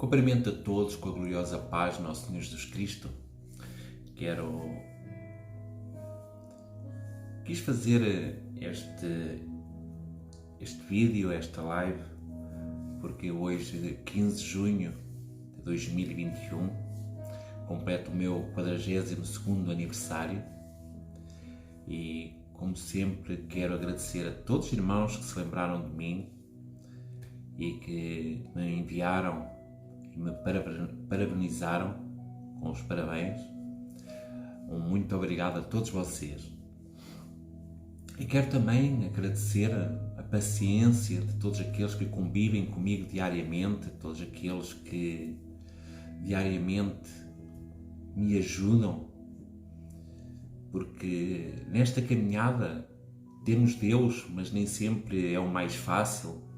Cumprimento a todos com a gloriosa paz de nosso Senhor Jesus Cristo. Quis fazer este vídeo, esta live, porque hoje, 15 de junho de 2021, completo o meu 42º aniversário e, como sempre, quero agradecer a todos os irmãos que se lembraram de mim e que me enviaram e me parabenizaram com os parabéns. Um muito obrigado a todos vocês. E quero também agradecer a paciência de todos aqueles que convivem comigo diariamente, todos aqueles que diariamente me ajudam, porque nesta caminhada temos Deus, mas nem sempre é o mais fácil.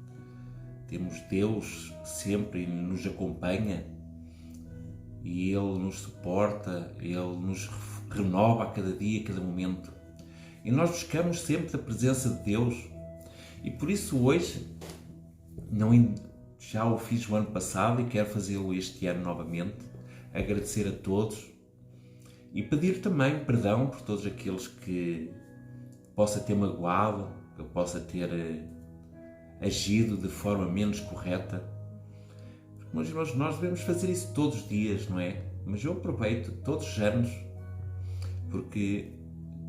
Temos Deus sempre nos acompanha e Ele nos suporta, Ele nos renova a cada dia, a cada momento. E nós buscamos sempre a presença de Deus. E por isso hoje, já o fiz o ano passado e quero fazê-lo este ano novamente, agradecer a todos e pedir também perdão por todos aqueles que possa ter magoado, que eu possa ter agido de forma menos correta. Porque, meus irmãos, nós devemos fazer isso todos os dias, não é? Mas eu aproveito todos os anos, porque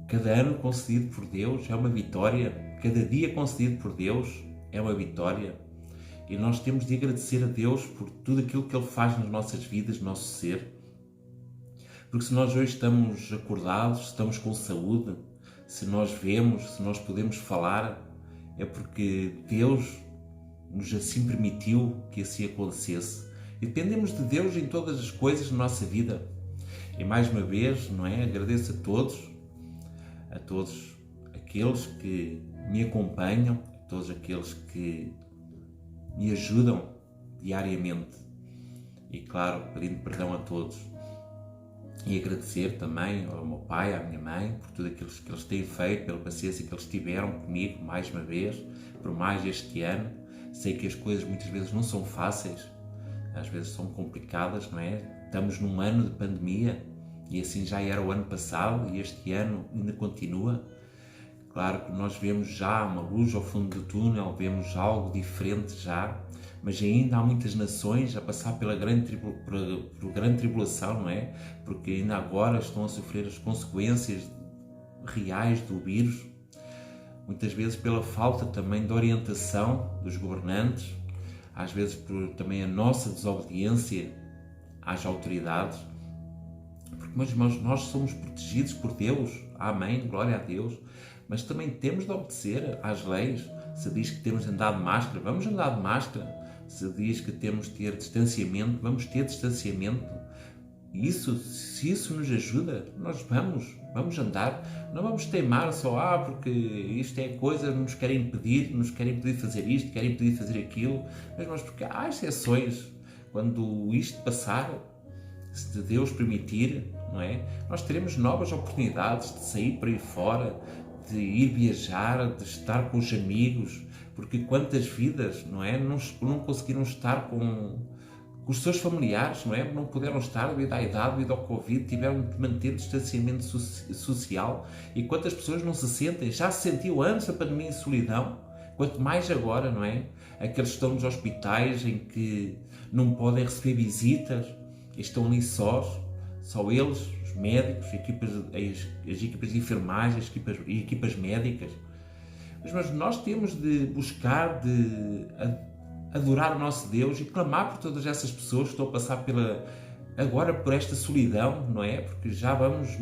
cada ano concedido por Deus é uma vitória, cada dia concedido por Deus é uma vitória, e nós temos de agradecer a Deus por tudo aquilo que Ele faz nas nossas vidas, no nosso ser. Porque se nós hoje estamos acordados, estamos com saúde, se nós vemos, se nós podemos falar, é porque Deus nos assim permitiu que assim acontecesse. E dependemos de Deus em todas as coisas da nossa vida. E mais uma vez, não é? Agradeço a todos aqueles que me acompanham, a todos aqueles que me ajudam diariamente. E claro, pedindo perdão a todos. E agradecer também ao meu pai, à minha mãe, por tudo aquilo que eles têm feito, pela paciência que eles tiveram comigo, mais uma vez, por mais este ano. Sei que as coisas muitas vezes não são fáceis, às vezes são complicadas, não é? Estamos num ano de pandemia e assim já era o ano passado e este ano ainda continua. Claro que nós vemos já uma luz ao fundo do túnel, vemos algo diferente já, mas ainda há muitas nações a passar pela grande tribulação, não é? Porque ainda agora estão a sofrer as consequências reais do vírus, muitas vezes pela falta também de orientação dos governantes, às vezes por também a nossa desobediência às autoridades. Porque, meus irmãos, nós somos protegidos por Deus, amém, glória a Deus, mas também temos de obedecer às leis. Se diz que temos de andar de máscara, vamos andar de máscara. Se diz que temos de ter distanciamento, vamos ter distanciamento. Se isso nos ajuda, nós vamos andar. Não vamos teimar só, porque isto é coisa, nos querem impedir de fazer isto, querem impedir de fazer aquilo. Mas porque há exceções. Quando isto passar, se Deus permitir, não é? Nós teremos novas oportunidades de sair para aí fora, de ir viajar, de estar com os amigos, porque quantas vidas, não é? Não conseguiram estar com os seus familiares, não é? Não puderam estar devido à idade, devido ao Covid, tiveram de manter o distanciamento social. E quantas pessoas não se sentem, já se sentiu antes da pandemia em solidão, quanto mais agora, não é? Aqueles que estão nos hospitais em que não podem receber visitas, estão ali só eles, os médicos, as equipas de enfermagem, as equipas médicas. Mas nós temos de buscar, de adorar o nosso Deus e clamar por todas essas pessoas que estão a passar agora por esta solidão, não é? Porque já vamos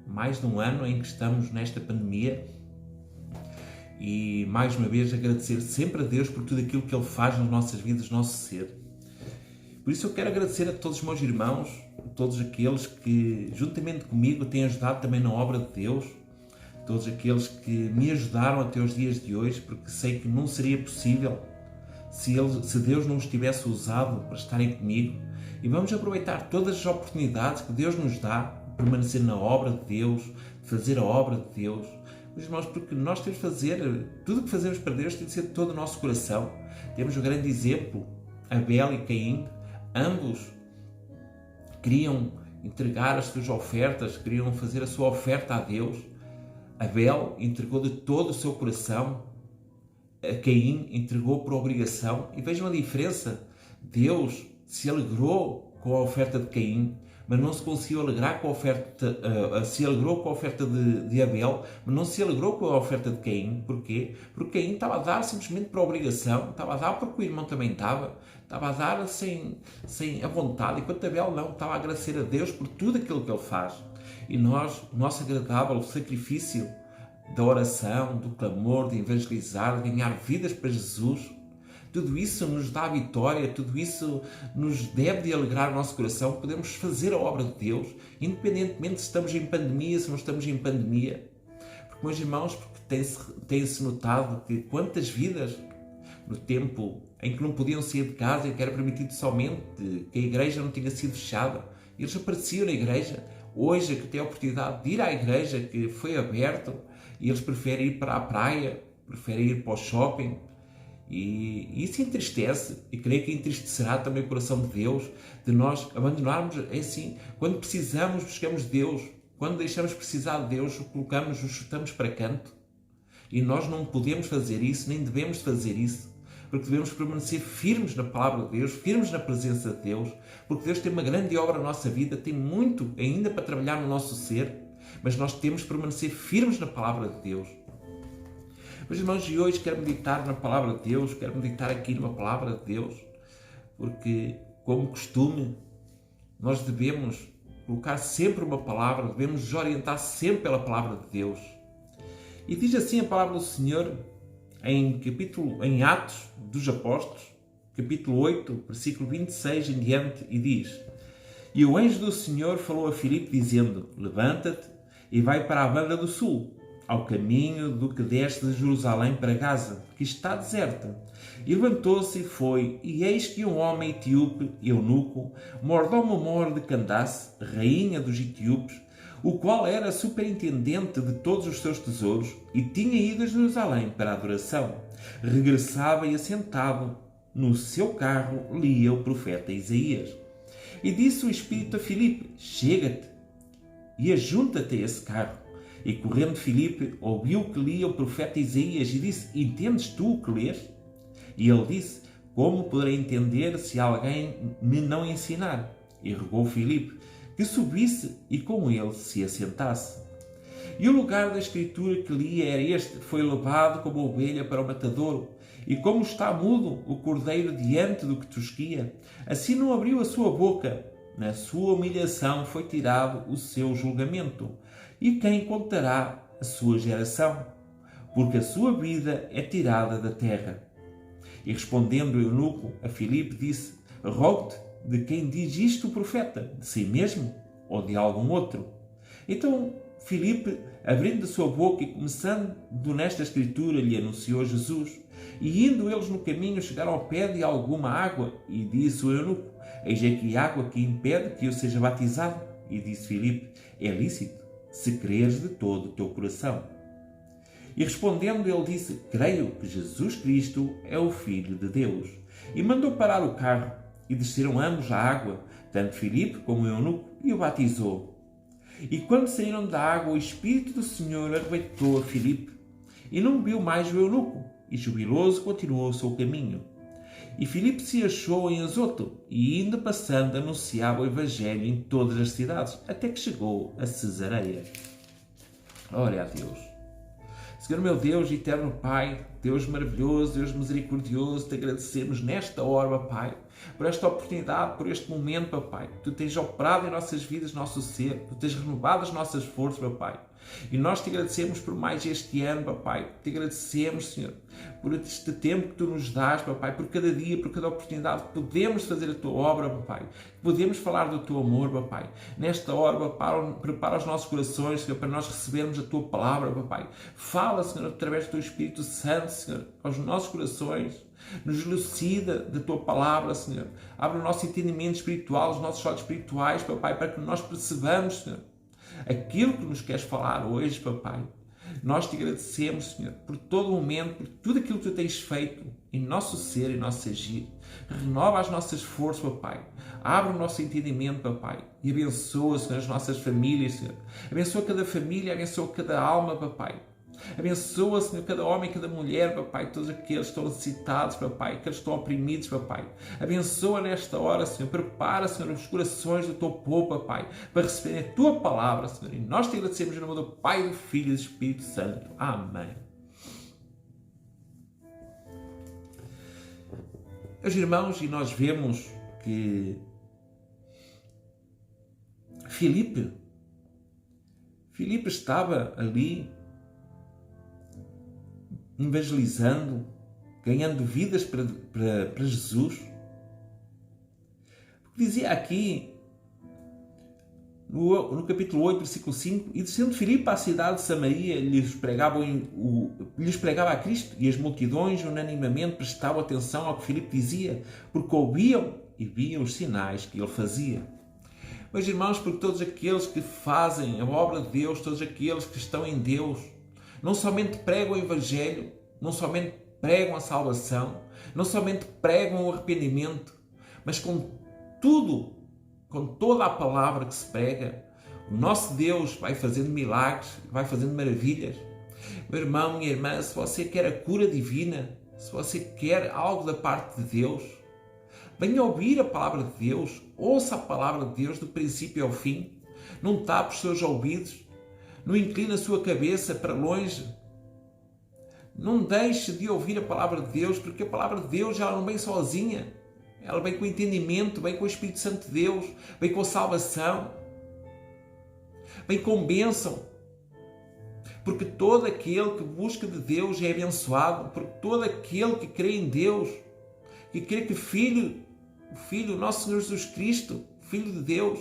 mais de um ano em que estamos nesta pandemia. E mais uma vez agradecer sempre a Deus por tudo aquilo que Ele faz nas nossas vidas, no nosso ser. Por isso eu quero agradecer a todos os meus irmãos, a todos aqueles que juntamente comigo têm ajudado também na obra de Deus, todos aqueles que me ajudaram até os dias de hoje, porque sei que não seria possível se Deus não os tivesse usado para estarem comigo. E vamos aproveitar todas as oportunidades que Deus nos dá de permanecer na obra de Deus, de fazer a obra de Deus. Meus irmãos, porque nós temos de fazer, tudo o que fazemos para Deus tem de ser de todo o nosso coração. Temos o grande exemplo, Abel e Caim. Ambos queriam entregar as suas ofertas, queriam fazer a sua oferta a Deus. Abel entregou de todo o seu coração, Caim entregou por obrigação. E vejam a diferença. Deus se alegrou com a oferta de Caim, mas não se conseguiu alegrar com a oferta, se alegrou com a oferta de Abel, mas não se alegrou com a oferta de Caim. Porquê? Porque Caim estava a dar simplesmente por obrigação, estava a dar porque o irmão também estava a dar sem a vontade, enquanto Abel não, estava a agradecer a Deus por tudo aquilo que ele faz. E nós, o nosso agradável sacrifício da oração, do clamor, de evangelizar, de ganhar vidas para Jesus, tudo isso nos dá a vitória, tudo isso nos deve de alegrar o nosso coração. Podemos fazer a obra de Deus, independentemente se estamos em pandemia, se não estamos em pandemia. Porque, meus irmãos, porque tem-se notado que quantas vidas, no tempo em que não podiam sair de casa, em que era permitido somente, que a igreja não tinha sido fechada, eles apareciam na igreja. Hoje, que têm a oportunidade de ir à igreja, que foi aberto, e eles preferem ir para a praia, preferem ir para o shopping. E isso entristece, e creio que entristecerá também o coração de Deus, de nós abandonarmos, assim, quando precisamos, buscamos Deus, quando deixamos de precisar de Deus, o chutamos para canto. E nós não podemos fazer isso, nem devemos fazer isso, porque devemos permanecer firmes na palavra de Deus, firmes na presença de Deus, porque Deus tem uma grande obra na nossa vida, tem muito ainda para trabalhar no nosso ser, mas nós temos de permanecer firmes na palavra de Deus. Meus irmãos, e hoje quero meditar na palavra de Deus, quero meditar aqui numa palavra de Deus, porque, como costume, nós devemos colocar sempre uma palavra, devemos nos orientar sempre pela palavra de Deus. E diz assim a palavra do Senhor em Atos dos Apóstolos, capítulo 8, versículo 26 em diante, e diz: E o anjo do Senhor falou a Filipe, dizendo: Levanta-te e vai para a banda do sul, ao caminho do que desce de Jerusalém para Gaza, que está deserta. E levantou-se e foi, e eis que um homem etíope, eunuco, mordomo-mor de Candace, rainha dos etíopes, o qual era superintendente de todos os seus tesouros, e tinha ido a Jerusalém para a adoração, regressava e assentado no seu carro lia o profeta Isaías. E disse o Espírito a Filipe: Chega-te e ajunta-te a esse carro. E correndo Filipe, ouviu que lia o profeta Isaías e disse: Entendes tu o que lês? E ele disse: Como poderei entender se alguém me não ensinar? E rogou Filipe que subisse e com ele se assentasse. E o lugar da escritura que lia era este: foi levado como ovelha para o matadouro, e como está mudo o cordeiro diante do que tosquia, assim não abriu a sua boca. Na sua humilhação foi tirado o seu julgamento. E quem contará a sua geração? Porque a sua vida é tirada da terra. E respondendo o eunuco a Filipe, disse: Rogo-te, de quem diz isto o profeta? De si mesmo ou de algum outro? Então Filipe, abrindo a sua boca e começando nesta escritura, lhe anunciou Jesus. E indo eles no caminho, chegaram ao pé de alguma água, e disse o eunuco: Eis aqui água que impede que eu seja batizado. E disse Filipe: É lícito, se creres de todo o teu coração. E respondendo ele disse: Creio que Jesus Cristo é o Filho de Deus. E mandou parar o carro, e desceram ambos à água, tanto Filipe como o eunuco, e o batizou. E quando saíram da água, o Espírito do Senhor arrebatou a Filipe, e não viu mais o eunuco, e jubiloso continuou o seu caminho. E Filipe se achou em Azoto, e indo passando anunciava o Evangelho em todas as cidades, até que chegou a Cesareia. Glória a Deus. Senhor meu Deus, eterno Pai, Deus maravilhoso, Deus misericordioso, te agradecemos nesta hora, Pai, por esta oportunidade, por este momento, Pai. Tu tens operado em nossas vidas, nosso ser, tu tens renovado as nossas forças, Pai. E nós te agradecemos por mais este ano, Pai. Te agradecemos, Senhor, por este tempo que tu nos dás, Pai, por cada dia, por cada oportunidade que podemos fazer a tua obra, Pai. Podemos falar do teu amor, Pai. Nesta hora, prepara os nossos corações, Senhor, para nós recebermos a tua palavra, Pai. Fala, Senhor, através do teu Espírito Santo, Senhor, aos nossos corações. Nos elucida da tua palavra, Senhor. Abre o nosso entendimento espiritual, os nossos olhos espirituais, Pai, para que nós percebamos, Senhor, aquilo que nos queres falar hoje, Pai. Nós te agradecemos, Senhor, por todo o momento, por tudo aquilo que tu tens feito em nosso ser e nosso agir. Renova as nossas forças, papai. Abre o nosso entendimento, papai. E abençoa, Senhor, as nossas famílias, Senhor. Abençoa cada família, abençoa cada alma, papai. Abençoa, Senhor, cada homem, cada mulher, papai, todos aqueles que estão necessitados, papai, aqueles que estão oprimidos, papai. Abençoa nesta hora, Senhor. Prepara, Senhor, os corações do teu povo, papai, para receberem a tua palavra, Senhor. E nós te agradecemos em nome do Pai, do Filho e do Espírito Santo. Amém. Meus irmãos, e nós vemos que Filipe estava ali evangelizando, ganhando vidas para Jesus. Porque dizia aqui, no capítulo 8, versículo 5, e descendo Filipe à cidade de Samaria, lhes pregava a Cristo, e as multidões unanimemente prestavam atenção ao que Filipe dizia, porque ouviam e viam os sinais que ele fazia. Meus irmãos, porque todos aqueles que fazem a obra de Deus, todos aqueles que estão em Deus, não somente pregam o Evangelho, não somente pregam a salvação, não somente pregam o arrependimento, mas com tudo, com toda a palavra que se prega, o nosso Deus vai fazendo milagres, vai fazendo maravilhas. Meu irmão, minha irmã, se você quer a cura divina, se você quer algo da parte de Deus, venha ouvir a palavra de Deus, ouça a palavra de Deus do princípio ao fim, não tape os seus ouvidos, não incline a sua cabeça para longe. Não deixe de ouvir a palavra de Deus, porque a palavra de Deus ela não vem sozinha. Ela vem com o entendimento, vem com o Espírito Santo de Deus, vem com a salvação, vem com bênção. Porque todo aquele que busca de Deus é abençoado, porque todo aquele que crê em Deus, que crê que o Filho, nosso Senhor Jesus Cristo, Filho de Deus,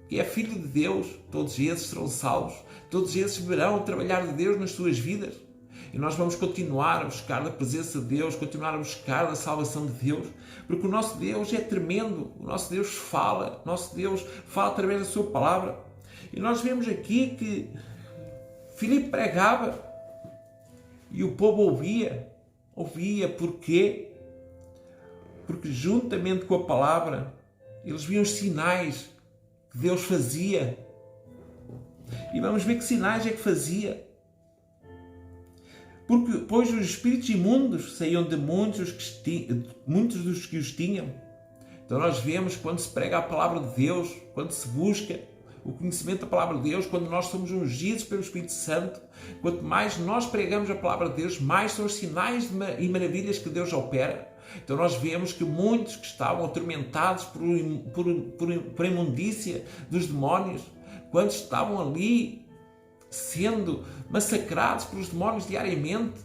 que é Filho de Deus, todos esses serão salvos, todos esses verão o trabalhar de Deus nas suas vidas. E nós vamos continuar a buscar a presença de Deus, continuar a buscar a salvação de Deus, porque o nosso Deus é tremendo, o nosso Deus fala através da sua palavra. E nós vemos aqui que Filipe pregava e o povo ouvia porquê? Porque juntamente com a palavra, eles viam os sinais que Deus fazia. E vamos ver que sinais é que fazia. Porque, pois, os espíritos imundos saíam de muitos dos que os tinham. Então nós vemos quando se prega a palavra de Deus, quando se busca o conhecimento da palavra de Deus, quando nós somos ungidos pelo Espírito Santo, quanto mais nós pregamos a palavra de Deus, mais são os sinais e maravilhas que Deus opera. Então nós vemos que muitos que estavam atormentados por imundícia dos demónios, quando estavam ali sendo massacrados pelos demónios diariamente,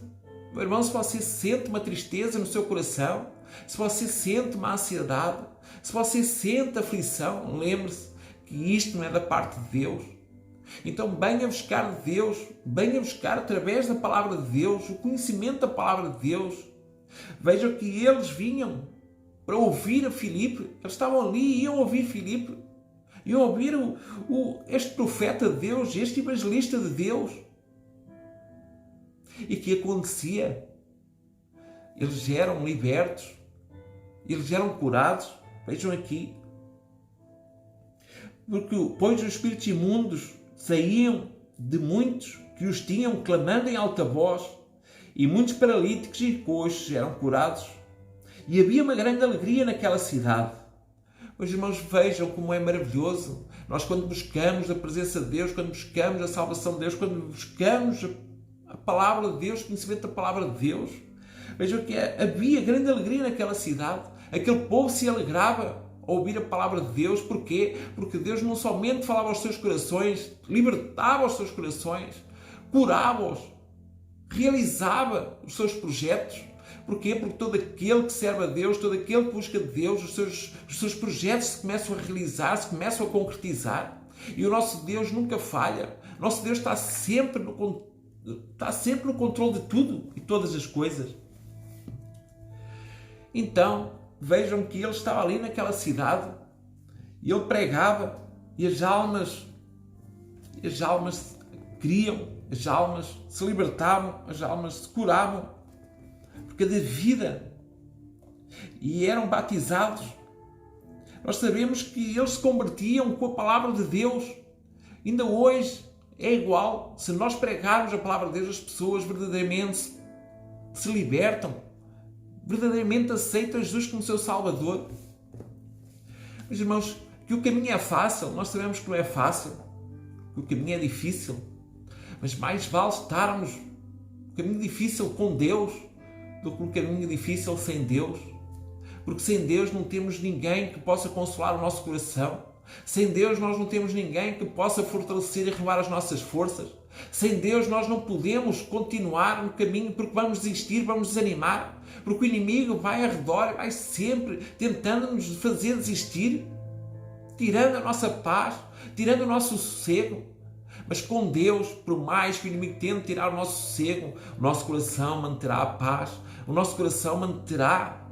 meu irmão, se você sente uma tristeza no seu coração, se você sente uma ansiedade, se você sente aflição, lembre-se que isto não é da parte de Deus. Então venha buscar de Deus, venha buscar através da palavra de Deus, o conhecimento da palavra de Deus. Vejam que eles vinham para ouvir a Filipe, eles estavam ali e iam ouvir Filipe, iam ouvir este profeta de Deus, este evangelista de Deus. E o que acontecia? Eles eram libertos, eles eram curados. Vejam aqui. Porque, pois, os espíritos imundos saíam de muitos que os tinham, clamando em alta voz, e muitos paralíticos e coxos eram curados. E havia uma grande alegria naquela cidade. Meus irmãos, vejam como é maravilhoso. Nós, quando buscamos a presença de Deus, quando buscamos a salvação de Deus, quando buscamos a palavra de Deus, o conhecimento da palavra de Deus, vejam que havia grande alegria naquela cidade. Aquele povo se alegrava ao ouvir a palavra de Deus. Porquê? Porque Deus não somente falava aos seus corações, libertava os seus corações, curava-os, realizava os seus projetos. Porquê? Porque todo aquele que serve a Deus, todo aquele que busca de Deus, os seus projetos se começam a realizar, se começam a concretizar. E o nosso Deus nunca falha. O nosso Deus está sempre no controle de tudo e todas as coisas. Então, vejam que ele estava ali naquela cidade e ele pregava e as almas queriam, as almas se libertavam, as almas se curavam por cada vida e eram batizados. Nós sabemos que eles se convertiam com a palavra de Deus. Ainda hoje é igual. Se nós pregarmos a palavra de Deus, as pessoas verdadeiramente se libertam, verdadeiramente aceitam Jesus como seu Salvador. Meus irmãos, que o caminho é fácil, nós sabemos que não é fácil, que o caminho é difícil, mas mais vale estarmos no caminho difícil com Deus do que no caminho difícil sem Deus. Porque sem Deus não temos ninguém que possa consolar o nosso coração. Sem Deus nós não temos ninguém que possa fortalecer e renovar as nossas forças. Sem Deus nós não podemos continuar no caminho porque vamos desistir, vamos desanimar. Porque o inimigo vai ao redor, vai sempre tentando nos fazer desistir, tirando a nossa paz, tirando o nosso sossego. Mas com Deus, por mais que o inimigo tente tirar o nosso sossego, o nosso coração manterá a paz, o nosso coração manterá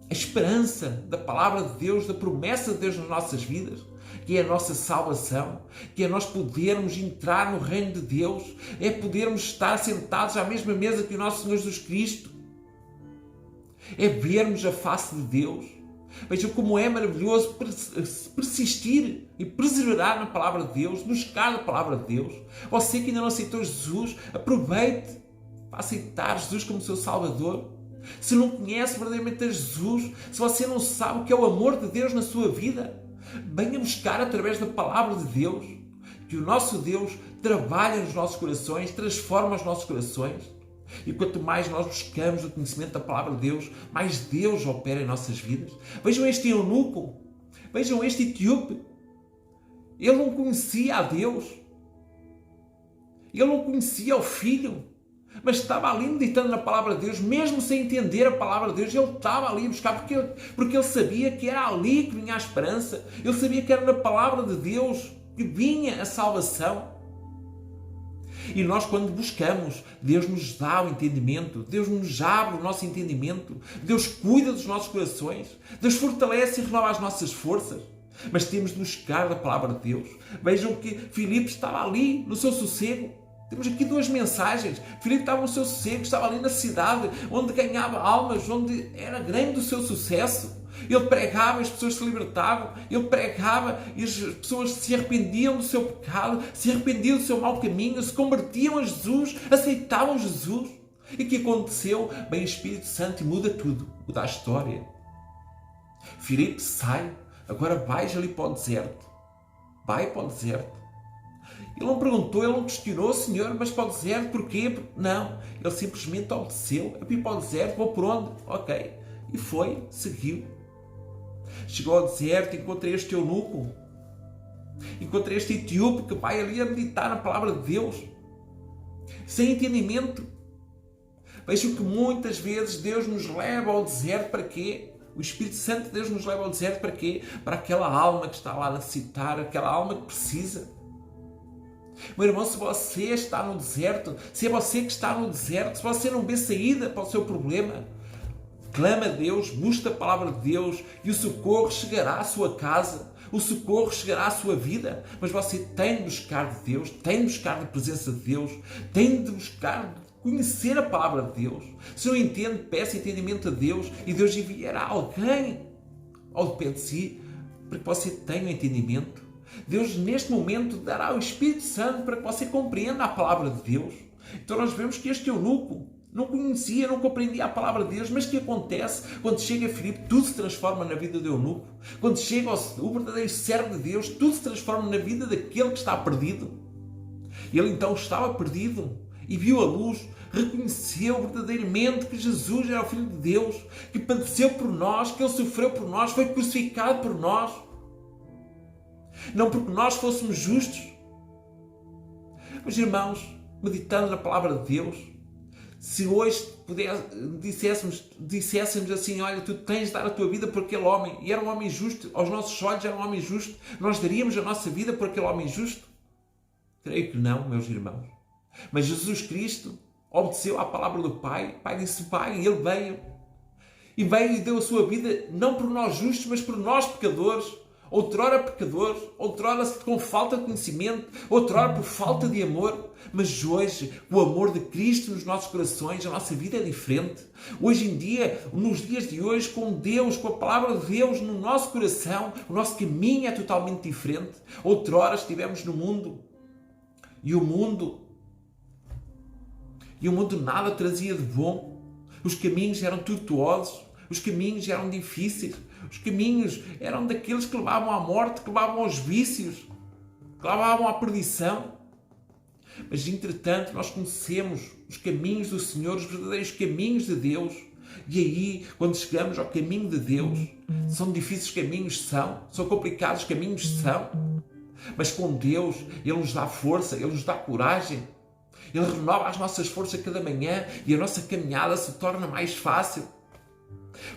a esperança da palavra de Deus, da promessa de Deus nas nossas vidas, que é a nossa salvação, que é nós podermos entrar no reino de Deus, é podermos estar sentados à mesma mesa que o nosso Senhor Jesus Cristo, é vermos a face de Deus. Vejam como é maravilhoso persistir e perseverar na palavra de Deus, buscar a palavra de Deus. Você que ainda não aceitou Jesus, aproveite para aceitar Jesus como seu Salvador. Se não conhece verdadeiramente a Jesus, se você não sabe o que é o amor de Deus na sua vida, venha buscar através da palavra de Deus, que o nosso Deus trabalha nos nossos corações, transforma os nossos corações. E quanto mais nós buscamos o conhecimento da palavra de Deus, mais Deus opera em nossas vidas. Vejam este eunuco, vejam este etíope. Ele não conhecia a Deus, ele não conhecia o Filho, mas estava ali meditando na palavra de Deus, mesmo sem entender a palavra de Deus. Ele estava ali a buscar, porque ele sabia que era ali que vinha a esperança. Ele sabia que era na palavra de Deus que vinha a salvação. E nós, quando buscamos, Deus nos dá o entendimento, Deus nos abre o nosso entendimento, Deus cuida dos nossos corações, Deus fortalece e renova as nossas forças. Mas temos de buscar a palavra de Deus. Vejam que Filipe estava ali no seu sossego. Temos aqui duas mensagens. Filipe estava no seu sossego, estava ali na cidade, onde ganhava almas, onde era grande o seu sucesso. Ele pregava e as pessoas se libertavam. Ele pregava e as pessoas se arrependiam do seu pecado, se arrependiam do seu mau caminho, se convertiam a Jesus, aceitavam Jesus. E o que aconteceu? Bem, o Espírito Santo muda tudo, muda a história. Filipe sai, agora vais ali para o deserto. Vai para o deserto. Ele não perguntou, ele não questionou, Senhor, mas para o deserto, porquê? Não, ele simplesmente obedeceu. Eu vim para o deserto, vou por onde? Ok. E foi, seguiu. Chegou ao deserto, encontrei este eunuco, encontrei este etíope que vai ali a meditar na palavra de Deus, sem entendimento. Vejo que muitas vezes Deus nos leva ao deserto para quê? O Espírito Santo de Deus nos leva ao deserto para quê? Para aquela alma que está lá a necessitar, aquela alma que precisa. Meu irmão, se você está no deserto, se é você que está no deserto, se você não vê saída para o seu problema, clama a Deus, busca a palavra de Deus e o socorro chegará à sua casa, o socorro chegará à sua vida. Mas você tem de buscar de Deus, tem de buscar a presença de Deus, tem de buscar conhecer a palavra de Deus. Se não entende, peça entendimento a Deus e Deus enviará alguém ao pé de si para que você tenha o entendimento. Deus neste momento dará o Espírito Santo para que você compreenda a palavra de Deus. Então nós vemos que este eunuco não conhecia, não compreendia a palavra de Deus, mas o que acontece? Quando chega a Filipe, tudo se transforma na vida do eunuco. Quando chega o verdadeiro servo de Deus, tudo se transforma na vida daquele que está perdido. Ele então estava perdido e viu a luz, reconheceu verdadeiramente que Jesus era o Filho de Deus, que padeceu por nós, que Ele sofreu por nós, foi crucificado por nós. Não porque nós fôssemos justos. Mas irmãos, meditando na palavra de Deus, se hoje disséssemos assim, olha, tu tens de dar a tua vida por aquele homem, e era um homem justo, aos nossos olhos era um homem justo, nós daríamos a nossa vida por aquele homem justo? Creio que não, meus irmãos. Mas Jesus Cristo obedeceu à palavra do Pai. O Pai disse, Pai, e Ele veio. E veio e deu a sua vida, não por nós justos, mas por nós pecadores. outrora pecadores, outrora com falta de conhecimento, outrora por falta de amor, mas hoje, o amor de Cristo nos nossos corações, a nossa vida é diferente. Hoje em dia, nos dias de hoje, com Deus, com a palavra de Deus no nosso coração, o nosso caminho é totalmente diferente. Outrora estivemos no mundo, e o mundo nada trazia de bom. Os caminhos eram tortuosos, os caminhos eram difíceis, os caminhos eram daqueles que levavam à morte, que levavam aos vícios, que levavam à perdição. Mas, entretanto, nós conhecemos os caminhos do Senhor, os verdadeiros caminhos de Deus. E aí, quando chegamos ao caminho de Deus, são difíceis caminhos, são complicados caminhos, mas com Deus, Ele nos dá força, Ele nos dá coragem, Ele renova as nossas forças cada manhã e a nossa caminhada se torna mais fácil.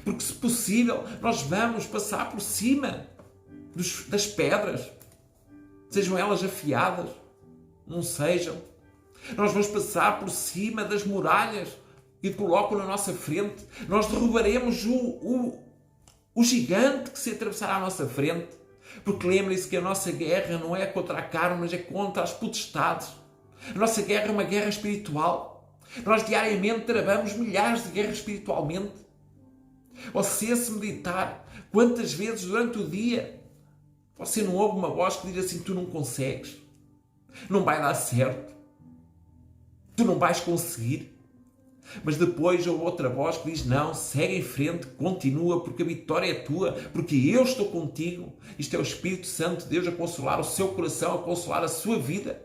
Porque, se possível, nós vamos passar por cima das pedras, sejam elas afiadas, não sejam. Nós vamos passar por cima das muralhas que colocam na nossa frente. Nós derrubaremos o gigante que se atravessará à nossa frente. Porque lembrem-se que a nossa guerra não é contra a carne, mas é contra as potestades. A nossa guerra é uma guerra espiritual. Nós diariamente travamos milhares de guerras espiritualmente. Você, se meditar, quantas vezes durante o dia você não ouve uma voz que diz assim: tu não consegues, não vai dar certo, tu não vais conseguir. Mas depois houve outra voz que diz: não, segue em frente, continua, porque a vitória é tua, porque eu estou contigo. Isto é o Espírito Santo de Deus a consolar o seu coração, a consolar a sua vida,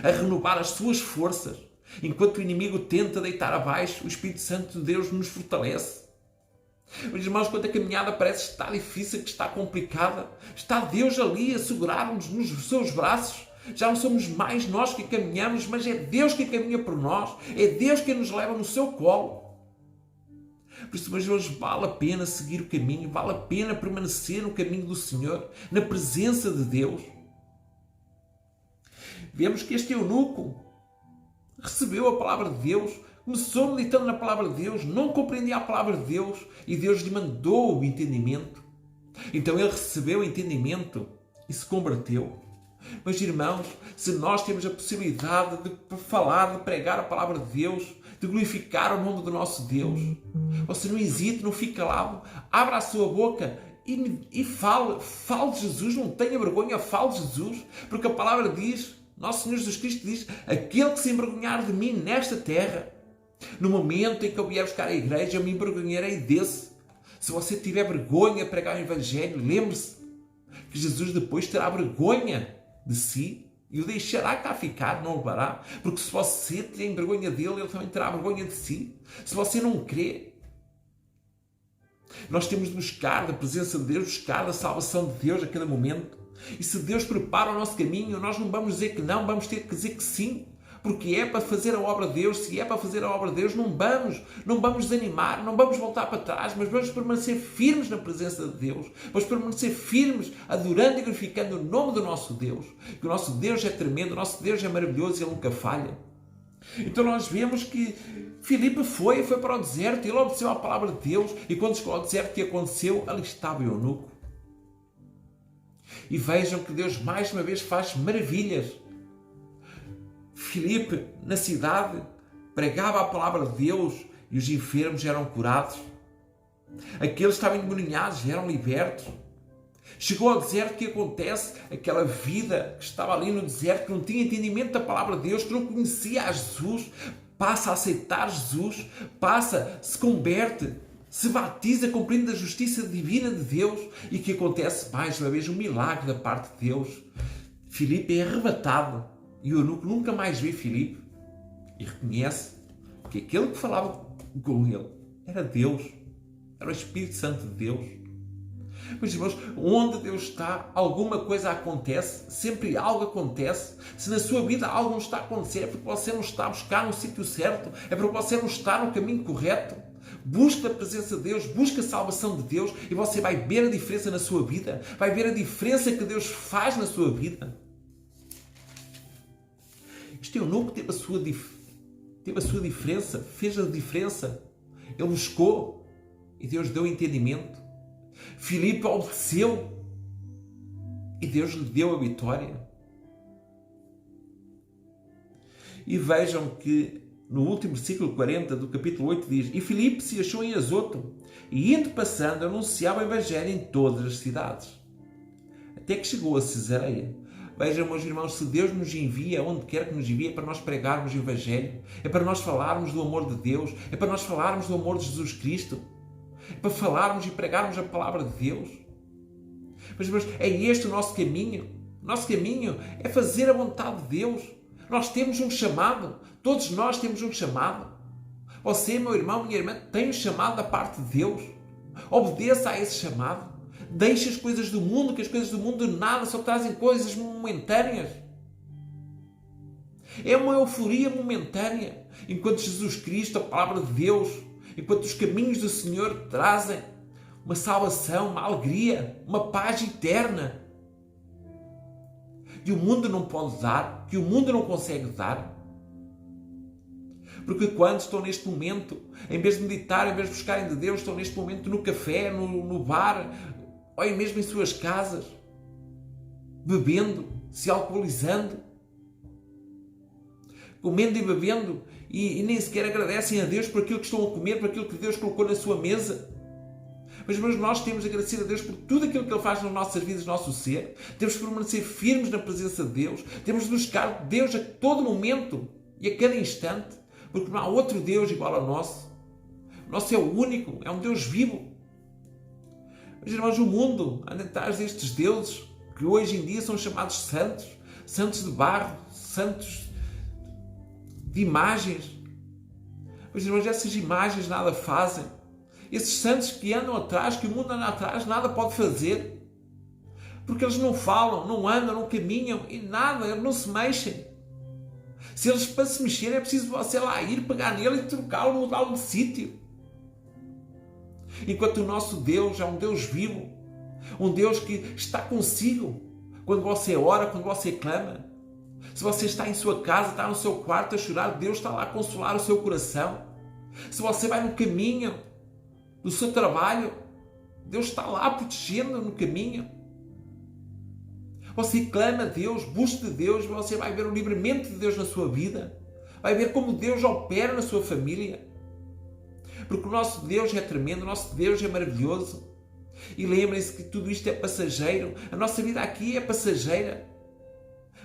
a renovar as suas forças. Enquanto o inimigo tenta deitar abaixo, o Espírito Santo de Deus nos fortalece. Meus irmãos, quando a caminhada parece que está difícil, que está complicada, está Deus ali a segurar-nos nos seus braços. Já não somos mais nós que caminhamos, mas é Deus que caminha por nós. É Deus que nos leva no seu colo. Por isso, meus irmãos, vale a pena seguir o caminho, vale a pena permanecer no caminho do Senhor, na presença de Deus. Vemos que este eunuco recebeu a palavra de Deus, começou meditando na palavra de Deus, não compreendia a palavra de Deus e Deus lhe mandou o entendimento. Então ele recebeu o entendimento e se converteu. Meus irmãos, se nós temos a possibilidade de falar, de pregar a palavra de Deus, de glorificar o nome do nosso Deus, você não hesite, não fique calado, abra a sua boca e fale de Jesus, não tenha vergonha, fale de Jesus, porque a palavra diz, nosso Senhor Jesus Cristo diz: aquele que se envergonhar de mim nesta terra, no momento em que eu vier buscar a igreja, eu me envergonharei desse. Se você tiver vergonha de pregar o Evangelho, lembre-se que Jesus depois terá vergonha de si e o deixará cá ficar, não o levará. Porque se você tem vergonha dele, ele também terá vergonha de si. Se você não crê, nós temos de buscar da presença de Deus, buscar da salvação de Deus a cada momento. E se Deus prepara o nosso caminho, nós não vamos dizer que não, vamos ter que dizer que sim. Porque é para fazer a obra de Deus. Se é para fazer a obra de Deus, não vamos desanimar, não vamos voltar para trás, mas vamos permanecer firmes na presença de Deus. Vamos permanecer firmes, adorando e glorificando o nome do nosso Deus. Que o nosso Deus é tremendo, o nosso Deus é maravilhoso e Ele nunca falha. Então nós vemos que Filipe foi para o deserto, ele obedeceu à palavra de Deus, e quando chegou ao deserto, o que aconteceu? Ali estava o eunuco. E vejam que Deus mais uma vez faz maravilhas. Filipe, na cidade, pregava a palavra de Deus e os enfermos eram curados. Aqueles que estavam endemoniados eram libertos. Chegou ao deserto, o que acontece? Aquela vida que estava ali no deserto, que não tinha entendimento da palavra de Deus, que não conhecia a Jesus, passa a aceitar Jesus, se converte, se batiza, compreende a justiça divina de Deus. E o que acontece? Mais uma vez, um milagre da parte de Deus. Filipe é arrebatado e o eunuco nunca mais vê Filipe e reconhece que aquele que falava com ele era Deus, era o Espírito Santo de Deus. Meus irmãos, onde Deus está, alguma coisa acontece, sempre algo acontece. Se na sua vida algo não está a acontecer, é porque você não está a buscar no sítio certo, é porque você não está no caminho correto. Busque a presença de Deus, busque a salvação de Deus e você vai ver a diferença na sua vida, vai ver a diferença que Deus faz na sua vida. Este eunuco teve a sua diferença, fez a diferença. Ele buscou e Deus deu entendimento. Filipe obedeceu e Deus lhe deu a vitória. E vejam que no último versículo 40 do capítulo 8 diz: E Filipe se achou em Azoto, e indo passando anunciava o Evangelho em todas as cidades, até que chegou a Cesareia. Vejam, meus irmãos, se Deus nos envia, onde quer que nos envie, é para nós pregarmos o Evangelho, é para nós falarmos do amor de Deus, é para nós falarmos do amor de Jesus Cristo, é para falarmos e pregarmos a palavra de Deus. Mas, irmãos, é este o nosso caminho. O nosso caminho é fazer a vontade de Deus. Nós temos um chamado. Todos nós temos um chamado. Você, meu irmão, minha irmã, tem um chamado da parte de Deus. Obedeça a esse chamado. Deixe as coisas do mundo, que as coisas do mundo de nada só trazem coisas momentâneas. É uma euforia momentânea. Enquanto Jesus Cristo, a palavra de Deus, enquanto os caminhos do Senhor trazem uma salvação, uma alegria, uma paz eterna, que o mundo não pode dar, que o mundo não consegue dar. Porque quando estão neste momento, em vez de meditar, em vez de buscarem de Deus, estão neste momento no café, no bar, ou mesmo em suas casas, bebendo, se alcoolizando, comendo e bebendo, e nem sequer agradecem a Deus por aquilo que estão a comer, por aquilo que Deus colocou na sua mesa. Mas nós temos de agradecer a Deus por tudo aquilo que Ele faz nas nossas vidas, no nosso ser. Temos de permanecer firmes na presença de Deus. Temos de buscar Deus a todo momento e a cada instante, porque não há outro Deus igual ao nosso. O nosso é o único, é um Deus vivo. Mas, irmãos, o mundo anda atrás destes deuses que hoje em dia são chamados santos, santos de barro, santos de imagens. Mas, irmãos, essas imagens nada fazem. Esses santos que andam atrás, que o mundo anda atrás, nada pode fazer. Porque eles não falam, não andam, não caminham e nada, eles não se mexem. Se eles para se mexerem é preciso você lá ir, pegar nele e trocá-lo, mudá-lo de sítio. Enquanto o nosso Deus é um Deus vivo, um Deus que está consigo quando você ora, quando você clama. Se você está em sua casa, está no seu quarto a chorar, Deus está lá a consolar o seu coração. Se você vai no caminho do seu trabalho, Deus está lá protegendo no caminho. Você clama a Deus, busca de Deus, você vai ver o livramento de Deus na sua vida. Vai ver como Deus opera na sua família. Porque o nosso Deus é tremendo, o nosso Deus é maravilhoso. E lembrem-se que tudo isto é passageiro. A nossa vida aqui é passageira.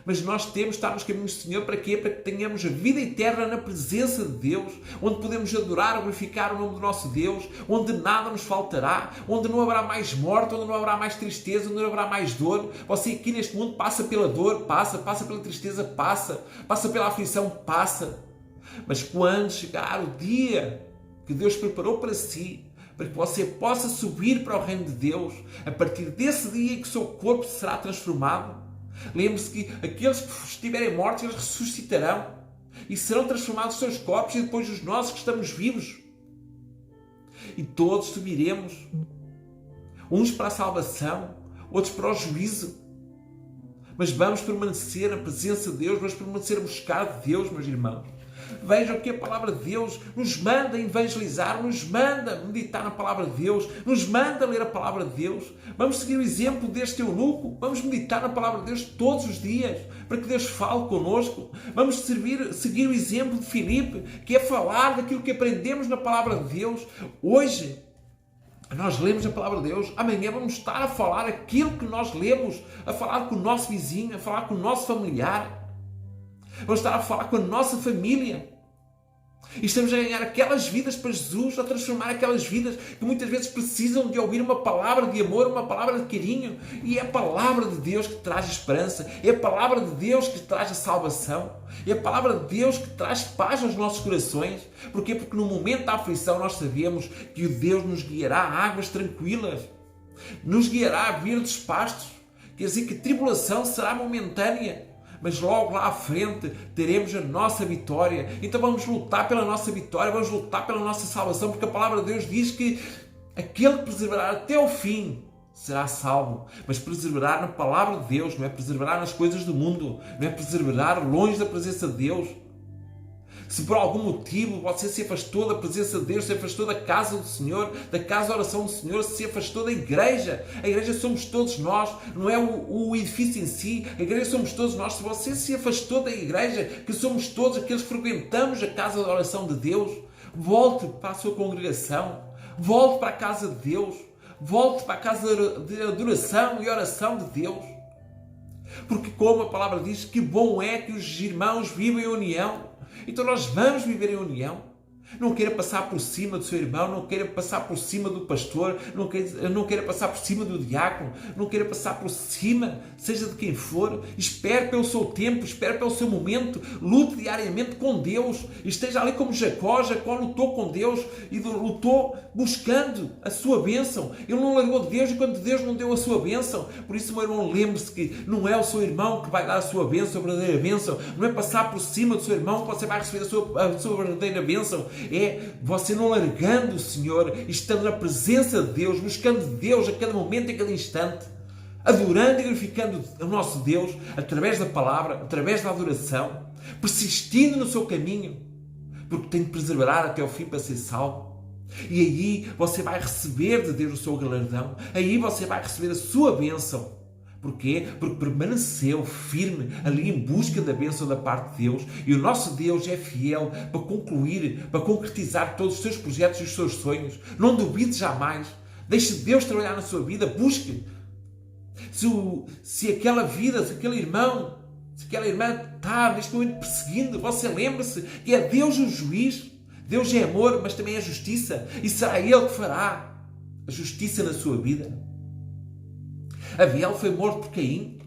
Mas nós temos de estar nos caminhos do Senhor para quê? Para que tenhamos a vida eterna na presença de Deus, onde podemos adorar, glorificar o nome do nosso Deus, onde nada nos faltará, onde não haverá mais morte, onde não haverá mais tristeza, onde não haverá mais dor. Você aqui neste mundo passa pela dor, passa pela tristeza, passa pela aflição, passa. Mas quando chegar o dia que Deus preparou para si, para que você possa subir para o reino de Deus, a partir desse dia em que o seu corpo será transformado, lembre-se que aqueles que estiverem mortos, eles ressuscitarão e serão transformados os seus corpos e depois os nossos que estamos vivos. E todos subiremos, uns para a salvação, outros para o juízo. Mas vamos permanecer na presença de Deus, vamos permanecer a buscar de Deus, meus irmãos. Vejam que a palavra de Deus nos manda evangelizar, nos manda meditar na palavra de Deus, nos manda ler a palavra de Deus. Vamos seguir o exemplo deste eunuco, vamos meditar na palavra de Deus todos os dias, para que Deus fale connosco. Vamos seguir o exemplo de Filipe, que é falar daquilo que aprendemos na palavra de Deus. Hoje nós lemos a palavra de Deus, amanhã vamos estar a falar aquilo que nós lemos, a falar com o nosso vizinho, a falar com o nosso familiar. Vamos estar a falar com a nossa família. E estamos a ganhar aquelas vidas para Jesus, a transformar aquelas vidas que muitas vezes precisam de ouvir uma palavra de amor, uma palavra de carinho. E é a palavra de Deus que traz esperança. É a palavra de Deus que traz a salvação. É a palavra de Deus que traz paz aos nossos corações. Porquê? Porque no momento da aflição nós sabemos que o Deus nos guiará a águas tranquilas. Nos guiará a verdes pastos. Quer dizer que a tribulação será momentânea, mas logo lá à frente teremos a nossa vitória. Então vamos lutar pela nossa vitória, vamos lutar pela nossa salvação, porque a palavra de Deus diz que aquele que perseverar até o fim será salvo. Mas perseverar na palavra de Deus, não é perseverar nas coisas do mundo, não é perseverar longe da presença de Deus. se por algum motivo você se afastou da presença de Deus, se afastou da casa do Senhor, da casa de oração do Senhor, se afastou da igreja. A igreja somos todos nós, não é o edifício em si. A igreja somos todos nós. Se você se afastou da igreja, que somos todos aqueles que frequentamos a casa de oração de Deus, volte para a sua congregação, volte para a casa de Deus, volte para a casa de adoração e oração de Deus. Porque como a palavra diz, que bom é que os irmãos vivam em união. Então nós vamos viver em união. Não queira passar por cima do seu irmão, não queira passar por cima do pastor, não queira passar por cima do diácono, não queira passar por cima, seja de quem for. Espere pelo seu tempo, espere pelo seu momento, lute diariamente com Deus. Esteja ali como Jacó. Jacó lutou com Deus e lutou buscando a sua bênção. Ele não largou de Deus enquanto Deus não deu a sua bênção. Por isso, meu irmão, lembre-se que não é o seu irmão que vai dar a sua bênção, a verdadeira bênção. Não é passar por cima do seu irmão que você vai receber a sua verdadeira bênção. É você não largando o Senhor, estando na presença de Deus, buscando Deus a cada momento e a cada instante, adorando e glorificando o nosso Deus através da palavra, através da adoração, persistindo no seu caminho, porque tem de perseverar até ao fim para ser salvo. E aí você vai receber de Deus o seu galardão, aí você vai receber a sua bênção. Porquê? Porque permaneceu firme ali em busca da bênção da parte de Deus. E o nosso Deus é fiel para concluir, para concretizar todos os seus projetos e os seus sonhos. Não duvide jamais. Deixe Deus trabalhar na sua vida. Busque. Se aquela vida, se aquele irmão, se aquela irmã está neste momento perseguindo, você lembre-se que é Deus o juiz. Deus é amor, mas também é justiça. E será Ele que fará a justiça na sua vida. Abel foi morto por Caim.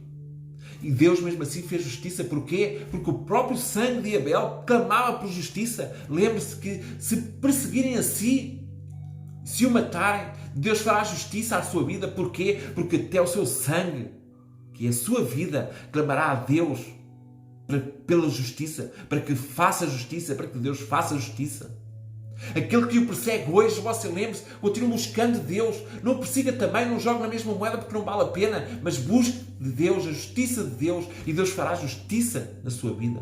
E Deus mesmo assim fez justiça. Porquê? Porque o próprio sangue de Abel clamava por justiça. Lembre-se que se perseguirem a si, se o matarem, Deus fará justiça à sua vida. Porquê? Porque até o seu sangue, que é a sua vida, clamará a Deus pela justiça, para que faça justiça, para que Deus faça justiça. Aquele que o persegue hoje, você lembre-se, continua buscando Deus. Não persiga também, não jogue na mesma moeda porque não vale a pena, mas busque de Deus, a justiça de Deus, e Deus fará justiça na sua vida.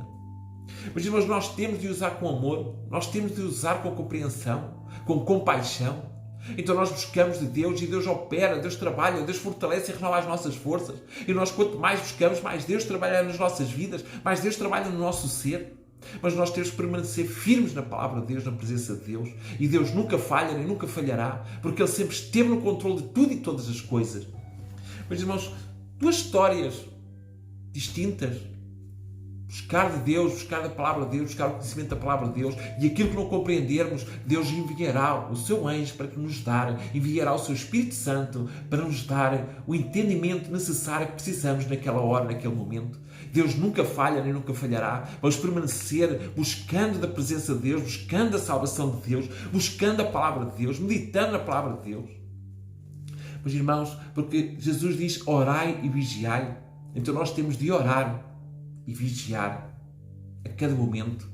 Mas, irmãos, nós temos de usar com amor, nós temos de usar com compreensão, com compaixão. Então nós buscamos de Deus e Deus opera, Deus trabalha, Deus fortalece e renova as nossas forças. E nós, quanto mais buscamos, mais Deus trabalha nas nossas vidas, mais Deus trabalha no nosso ser. Mas nós temos que permanecer firmes na palavra de Deus, na presença de Deus. E Deus nunca falha nem nunca falhará, porque Ele sempre esteve no controle de tudo e todas as coisas. Mas, irmãos, duas histórias distintas. Buscar de Deus, buscar da palavra de Deus, buscar o conhecimento da palavra de Deus, e aquilo que não compreendermos, Deus enviará o seu anjo para que nos dar, enviará o seu Espírito Santo para nos dar o entendimento necessário que precisamos naquela hora, naquele momento. Deus nunca falha nem nunca falhará. Vamos permanecer buscando da presença de Deus, buscando a salvação de Deus, buscando a palavra de Deus, meditando na palavra de Deus. Mas, irmãos, porque Jesus diz orai e vigiai, então nós temos de orar e vigiar a cada momento.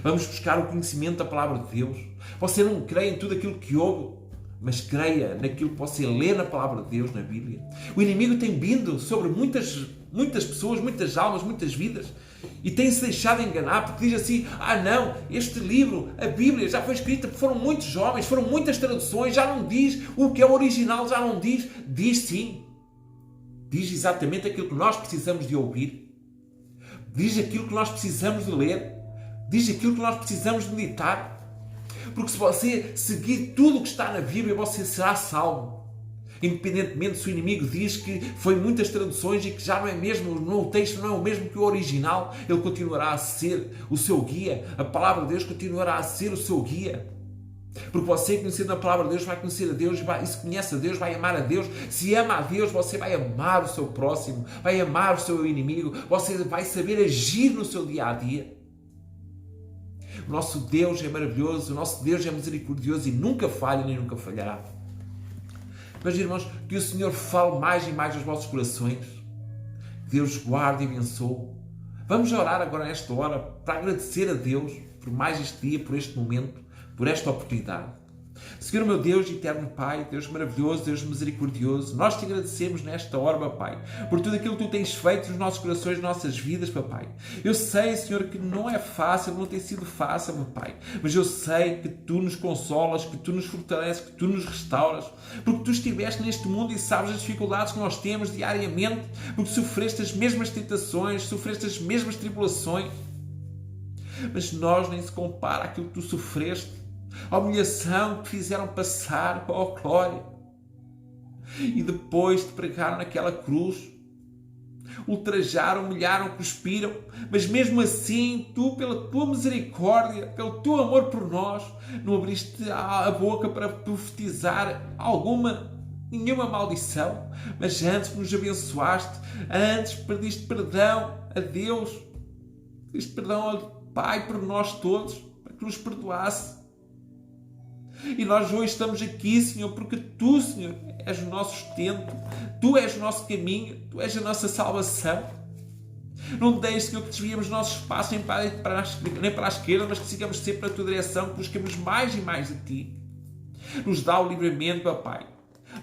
Vamos buscar o conhecimento da palavra de Deus. Você não creia em tudo aquilo que ouve, mas creia naquilo que você lê na palavra de Deus, na Bíblia. O inimigo tem vindo sobre muitas pessoas, muitas almas, muitas vidas, e tem-se deixado enganar, porque diz assim, não, este livro, a Bíblia, já foi escrita, foram muitos jovens, foram muitas traduções, já não diz o que é o original, já não diz. Diz sim. Diz exatamente aquilo que nós precisamos de ouvir. Diz aquilo que nós precisamos de ler. Diz aquilo que nós precisamos de meditar. Porque se você seguir tudo o que está na Bíblia, você será salvo. Independentemente se o inimigo diz que foi muitas traduções e que já não é mesmo, o texto não é o mesmo que o original, ele continuará a ser o seu guia. A palavra de Deus continuará a ser o seu guia. Porque você, conhecendo a palavra de Deus, vai conhecer a Deus, e se conhece a Deus, vai amar a Deus. Se ama a Deus, você vai amar o seu próximo, vai amar o seu inimigo, você vai saber agir no seu dia a dia. O nosso Deus é maravilhoso, o nosso Deus é misericordioso e nunca falha nem nunca falhará. Mas, irmãos, que o Senhor fale mais e mais aos vossos corações. Que Deus guarde e abençoe. Vamos orar agora nesta hora para agradecer a Deus por mais este dia, por este momento, por esta oportunidade. Senhor, meu Deus, eterno Pai, Deus maravilhoso, Deus misericordioso, nós te agradecemos nesta hora, Papai, por tudo aquilo que tu tens feito nos nossos corações, nas nossas vidas, Papai. Eu sei, Senhor, que não é fácil, não tem sido fácil, Papai, mas eu sei que tu nos consolas, que tu nos fortaleces, que tu nos restauras, porque tu estiveste neste mundo e sabes as dificuldades que nós temos diariamente, porque sofreste as mesmas tentações, sofreste as mesmas tribulações, mas nós nem se compara àquilo que tu sofreste, a humilhação que fizeram passar, oh glória, e depois te pregaram naquela cruz, ultrajaram, humilharam, cuspiram, mas mesmo assim, tu, pela tua misericórdia, pelo teu amor por nós, não abriste a boca para profetizar nenhuma maldição, mas antes nos abençoaste, antes pediste perdão a Deus, pediste perdão ao Pai por nós todos, para que nos perdoasse. E nós hoje estamos aqui, Senhor, porque tu, Senhor, és o nosso sustento, tu és o nosso caminho, tu és a nossa salvação. Não deixes, Senhor, que desviemos o nosso espaço nem para a esquerda, mas que sigamos sempre na tua direção, que busquemos mais e mais de ti. Nos dá o livramento, Papai.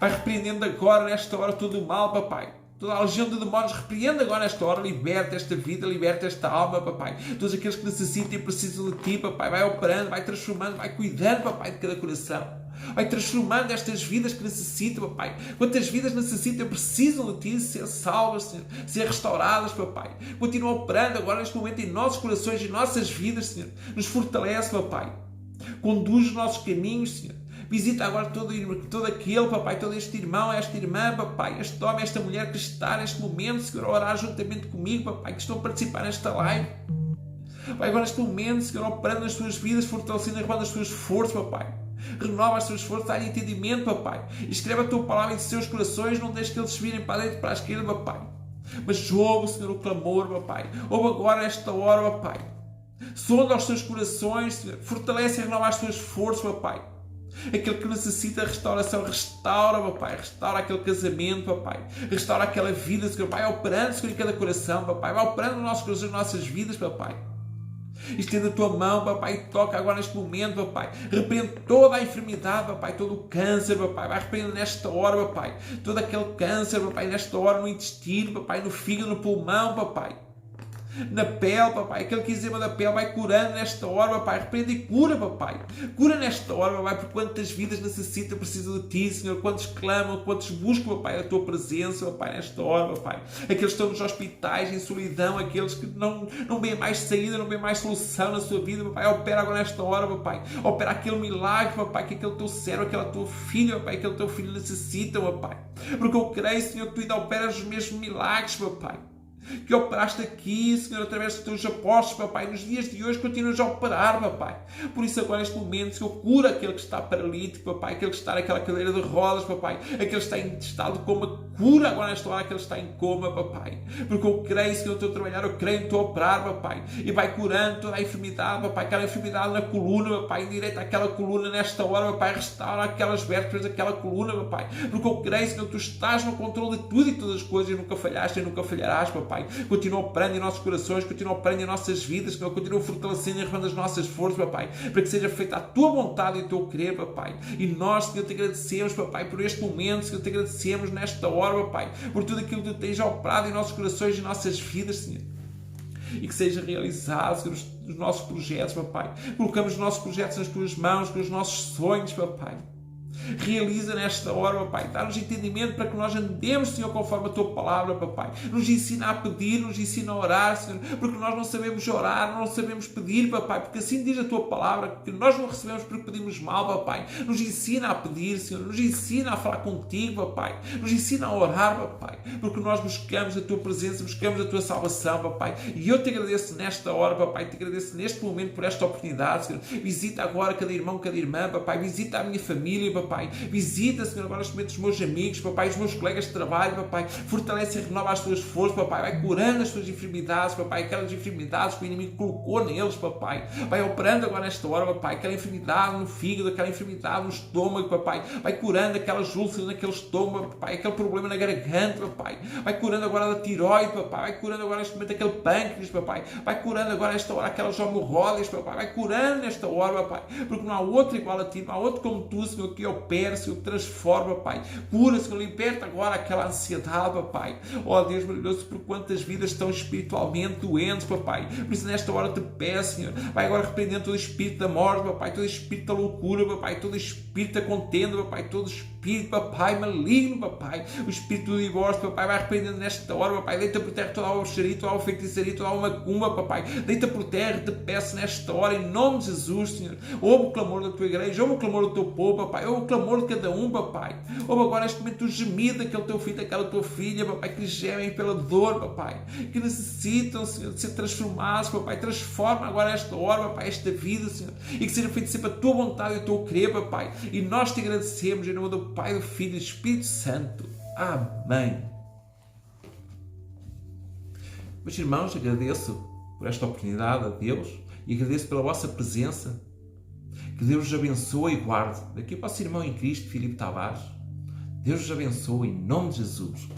Vai repreendendo agora, nesta hora, todo o mal, Papai. Toda a legião de demónios, repreende agora nesta hora, liberta esta vida, liberta esta alma, Papai. Todos aqueles que necessitam e precisam de Ti, Papai, vai operando, vai transformando, vai cuidando, Papai, de cada coração. Vai transformando estas vidas que necessitam, Papai. Quantas vidas necessitam e precisam de Ti, ser salvas, Senhor, ser restauradas, Papai. Continua operando agora neste momento em nossos corações e nossas vidas, Senhor. Nos fortalece, Papai. Conduz os nossos caminhos, Senhor. Visita agora todo aquele, Papai, todo este irmão, esta irmã, Papai, este homem, esta mulher que está neste momento, Senhor, a orar juntamente comigo, Papai, que estão a participar nesta live. Pai, agora neste momento, Senhor, operando nas suas vidas, fortalecendo, renovando as suas forças, Papai. Renova as suas forças, dá-lhe entendimento, Papai. Escreve a tua palavra em seus corações, não deixe que eles se virem para dentro e para a esquerda, Papai. Mas ouve, Senhor, o clamor, Papai. Ouve agora esta hora, Papai. Sonda os seus corações, Senhor. Fortalece e renova as suas forças, Papai. Aquele que necessita restauração, restaura, Papai. Restaura aquele casamento, Papai. Restaura aquela vida, Senhor. Vai operando, Senhor, em cada coração, Papai. Vai operando nos nossos corações, nas nossas vidas, Papai. Estenda a tua mão, Papai, e toca agora neste momento, Papai. Repreende toda a enfermidade, Papai, todo o câncer, Papai. Vai repreender nesta hora, Papai. Todo aquele câncer, Papai, nesta hora no intestino, Papai, no fígado, no pulmão, Papai. Na pele, Papai, aquele que eczema da pele vai curando nesta hora, Papai, repreende e cura, Papai, cura nesta hora, Papai, por quantas vidas necessitam, precisam de Ti, Senhor, quantos clamam, quantos buscam, Papai, a Tua presença, Papai, nesta hora, Papai, aqueles que estão nos hospitais em solidão, aqueles que não veem mais saída, não veem mais solução na sua vida, Papai, opera agora nesta hora, Papai, opera aquele milagre, Papai, que aquele Teu servo, aquela Tua filha, Papai, aquele Teu filho necessita, Papai, porque eu creio, Senhor, que Tu ainda operas os mesmos milagres, Papai, que operaste aqui, Senhor, através dos teus apóstolos, Papai, nos dias de hoje continuas a operar, Papai. Por isso agora neste momento, Senhor, cura aquele que está paralítico, Papai, aquele que está naquela cadeira de rodas, Papai, aquele que está em estado de coma, cura agora nesta hora aquele que está em coma, Papai. Porque eu creio, Senhor, no teu trabalhar, eu creio no teu operar, Papai, e vai curando toda a enfermidade, Papai, aquela enfermidade na coluna, Papai, endireita aquela coluna nesta hora, Papai, restaura aquelas vértebras daquela coluna, Papai, porque eu creio, Senhor, tu estás no controle de tudo e todas as coisas, e nunca falhaste e nunca falharás, Papai. Continua operando em nossos corações, continua operando em nossas vidas, continua fortalecendo e renovando as nossas forças, Papai, para que seja feita a Tua vontade e o Teu querer, Papai. E nós, Senhor, te agradecemos, Papai, por este momento, Senhor, te agradecemos nesta hora, Papai, por tudo aquilo que Tu tens operado em nossos corações e nossas vidas, Senhor. E que seja realizado, Senhor, os nossos projetos, Papai. Colocamos os nossos projetos nas Tuas mãos, com os nossos sonhos, Papai. Realiza nesta hora, Papai, dá-nos entendimento para que nós andemos, Senhor, conforme a Tua palavra, Papai. Nos ensina a pedir, nos ensina a orar, Senhor, porque nós não sabemos orar, não sabemos pedir, Papai, porque assim diz a Tua palavra, que nós não recebemos porque pedimos mal, Papai. Nos ensina a pedir, Senhor, nos ensina a falar contigo, Papai. Nos ensina a orar, Papai, porque nós buscamos a Tua presença, buscamos a Tua salvação, Papai. E eu te agradeço nesta hora, Papai, te agradeço neste momento por esta oportunidade, Senhor. Visita agora cada irmão, cada irmã, Papai, visita a minha família, Papai. papai. Visita, Senhor, agora neste momento os meus amigos, papai, os meus colegas de trabalho, papai. Fortalece e renova as tuas forças, papai. Vai curando as tuas enfermidades, papai. Aquelas enfermidades que o inimigo colocou neles, papai. Vai operando agora nesta hora, papai. Aquela enfermidade no fígado, aquela enfermidade no estômago, papai. Vai curando aquelas úlceras naquele estômago, papai. Aquele problema na garganta, papai. Vai curando agora da tiroide, papai. Vai curando agora neste momento aquele pâncreas, papai. Vai curando agora nesta hora aquelas hemorroidas, papai. Vai curando nesta hora, papai. Porque não há outro igual a ti, não há outro como tu, Senhor, que opera, Senhor, que transforma, papai. Cura, Senhor, liberta agora aquela ansiedade, papai. Oh Deus maravilhoso, por quantas vidas estão espiritualmente doentes, papai. Por isso nesta hora te peço, Senhor, vai agora repreendendo todo espírito da morte, papai, todo espírito da loucura, papai, todo espírito da contenda, papai, todo espírito, papai, maligno, papai, o espírito do divórcio, papai, vai repreendendo nesta hora, papai, deita por terra toda a bruxaria, toda a feitiçaria, toda a macumba, papai, deita por terra, te peço nesta hora, em nome de Jesus, Senhor, ouve o clamor da tua igreja, ouve o clamor do teu povo, papai, ouve o clamor de cada um, papai, ouve agora neste momento o gemido daquele teu filho, daquela tua filha, papai, que gemem pela dor, papai, que necessitam, Senhor, de ser transformados, papai, transforma agora esta hora, papai, esta vida, Senhor, e que seja feito sempre a tua vontade e o teu querer, papai, e nós te agradecemos em nome do Pai, do Filho e do Espírito Santo. Amém. Meus irmãos, agradeço por esta oportunidade a Deus e agradeço pela vossa presença. Que Deus os abençoe e guarde. Daqui para o vosso irmão em Cristo, Filipe Tavares. Deus os abençoe em nome de Jesus.